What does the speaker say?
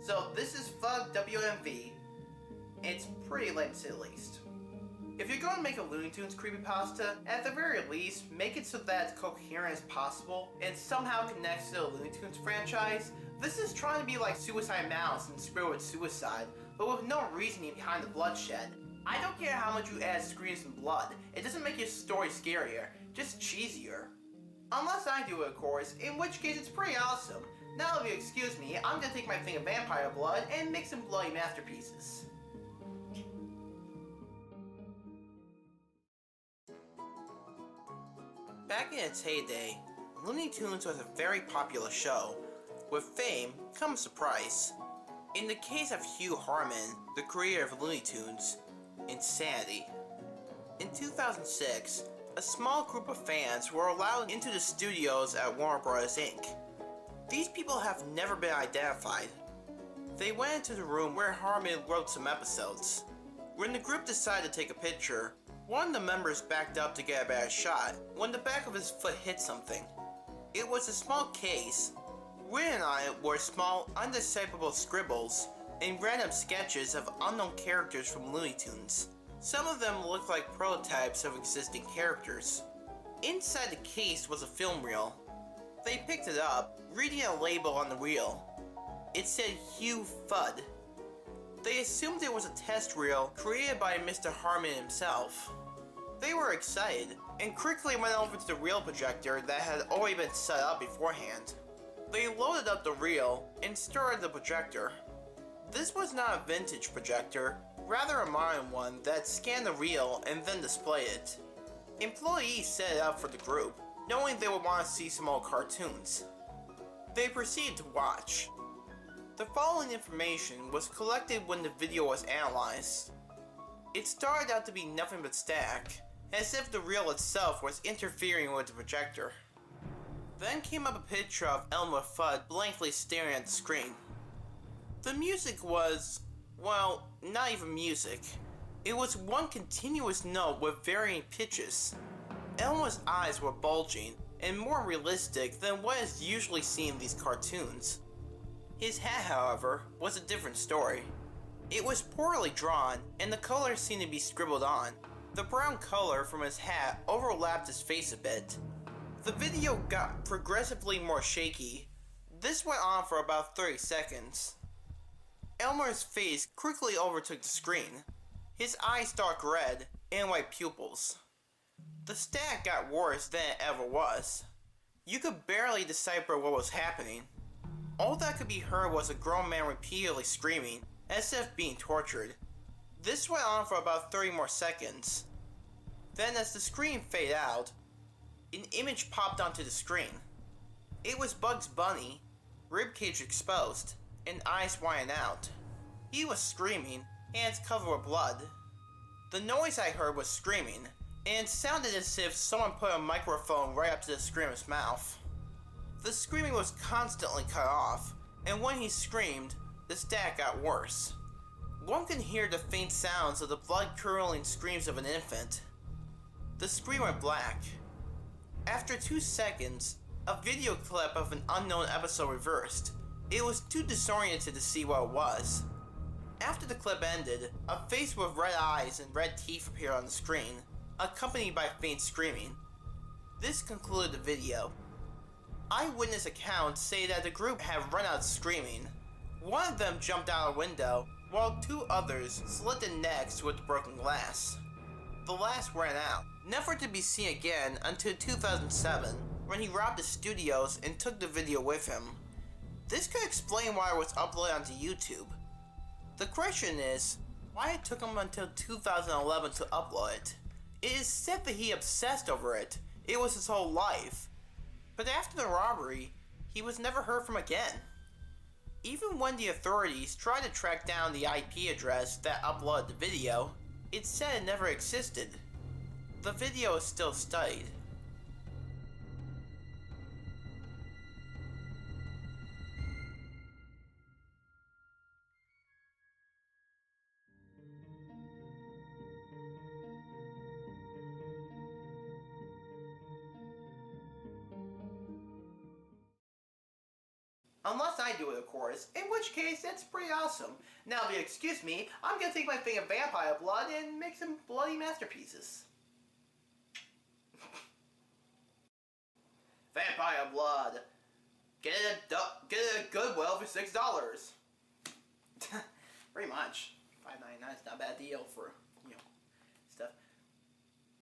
So this is Fudd.wmv, and it's pretty lame to say the least. If you're going to make a Looney Tunes creepypasta, at the very least, make it so that it's coherent as possible and somehow connects to the Looney Tunes franchise. This is trying to be like Suicide Mouse and Squidward Suicide, but with no reasoning behind the bloodshed. I don't care how much you add screams and blood, it doesn't make your story scarier, just cheesier. Unless I do it, of course, in which case it's pretty awesome. Now if you excuse me, I'm gonna take my thing of vampire blood and make some bloody masterpieces. Back in its heyday, Looney Tunes was a very popular show. With fame comes a price. In the case of Hugh Harman, the creator of Looney Tunes, insanity. In 2006, a small group of fans were allowed into the studios at Warner Bros. Inc. These people have never been identified. They went into the room where Harman wrote some episodes. When the group decided to take a picture, one of the members backed up to get a better shot when the back of his foot hit something. It was a small case. Written on it were small, undecipherable scribbles and random sketches of unknown characters from Looney Tunes. Some of them looked like prototypes of existing characters. Inside the case was a film reel. They picked it up, reading a label on the reel. It said Hugh Fudd. They assumed it was a test reel created by Mr. Harman himself. They were excited, and quickly went over to the reel projector that had already been set up beforehand. They loaded up the reel and started the projector. This was not a vintage projector, rather a modern one that scanned the reel and then displayed it. Employees set it up for the group, knowing they would want to see some old cartoons. They proceeded to watch. The following information was collected when the video was analyzed. It started out to be nothing but static, as if the reel itself was interfering with the projector. Then came up a picture of Elmer Fudd blankly staring at the screen. The music was, well, not even music. It was one continuous note with varying pitches. Elmer's eyes were bulging and more realistic than what is usually seen in these cartoons. His hat, however, was a different story. It was poorly drawn, and the colors seemed to be scribbled on. The brown color from his hat overlapped his face a bit. The video got progressively more shaky. This went on for about 30 seconds. Elmer's face quickly overtook the screen. His eyes dark red and white pupils. The static got worse than it ever was. You could barely decipher what was happening. All that could be heard was a grown man repeatedly screaming, as if being tortured. This went on for about 30 more seconds. Then as the screen faded out, an image popped onto the screen. It was Bugs Bunny, ribcage exposed, and eyes widened out. He was screaming, hands covered with blood. The noise I heard was screaming, and it sounded as if someone put a microphone right up to the screamer's mouth. The screaming was constantly cut off, and when he screamed, the static got worse. One could hear the faint sounds of the blood-curdling screams of an infant. The screen went black. After 2 seconds, a video clip of an unknown episode reversed. It was too disoriented to see what it was. After the clip ended, a face with red eyes and red teeth appeared on the screen, accompanied by faint screaming. This concluded the video. Eyewitness accounts say that the group had run out screaming. One of them jumped out a window, while 2 others slid their necks with the broken glass. The last ran out, never to be seen again until 2007, when he robbed the studios and took the video with him. This could explain why it was uploaded onto YouTube. The question is, why it took him until 2011 to upload it. It is said that he obsessed over it. It was his whole life. But after the robbery, he was never heard from again. Even when the authorities tried to track down the IP address that uploaded the video, it said it never existed. The video is still studied. Unless I do it, of course, in which case it's pretty awesome. Now, if you excuse me, I'm gonna take my thing of vampire blood and make some bloody masterpieces. Vampire blood. Get it at Goodwill for $6. Pretty much. $5.99 is not a bad deal for